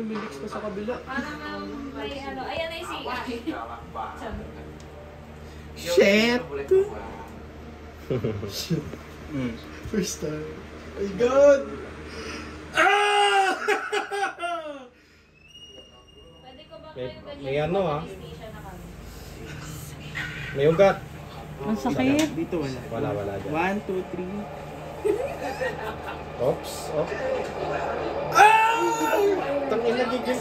lumilix ka sa kabila. Parang may ano, ayan na yung CI. Shit! First time. My God! Ah! Pwede ko ba May- kayo ganyan? may ano, ah. Station na kami. May ugat. Ang sakit. Dito wala. Wala dyan. 1, 2, 3. Oops. Oh. Tangin na gigil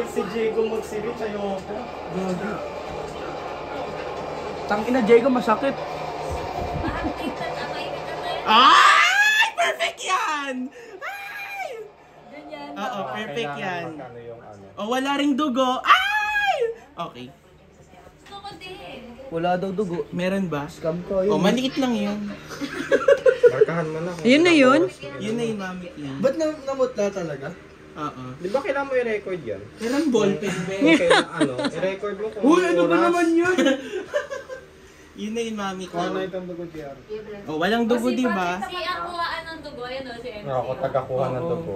si Diego magsilip sa'yo ako. Gabi. Tangina, Diego, masakit. Mahanting na kamay ka kamay. Ay! Perfect yan! Ay! Ganyan. Oo, perfect yan. Magkano yung ano. O, wala ring dugo. Ay! Okay. Gusto ko din. Wala daw dugo. Meron ba? Scam ko O, maliit lang yun. Markahan mo lang. Yun na yun? Yun na yung mami yun. Ba't namutla talaga? Oo. Di ba kailangan mo i-record yan? Meron ballpen, be. Okay, ano, i-record mo kung Uy, ano ba oras. naman yun? Yun na yung mami ko. Kung ano itong dugo diyan. O, walang dugo, di ba? Si ang kuhaan ng dugo, yan o, si MC. Ako, tagakuha ng Oo. dugo.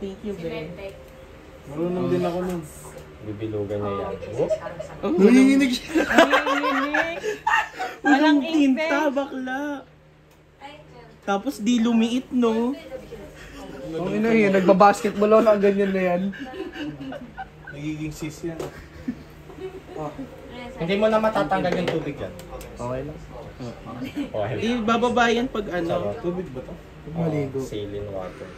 Thank you, Si be. Bentek. Marunong din ako nun. Bibilugan niya yan. Oh, Oh, Nanginginig siya. Walang tinta, bakla. Ay, dyan. Tapos di lumiit, no? Ang ina yun, nagbabasketball ako na ganyan na yan. Nagiging sis yan. hindi mo na matatanggal yung tubig yan. Okay lang. Okay. Ibababa yan pag ano. Tubig ba to? Maligo. Saline water.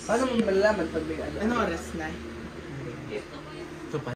Paano mo malalaman pag may ano? Ano oras na? Ito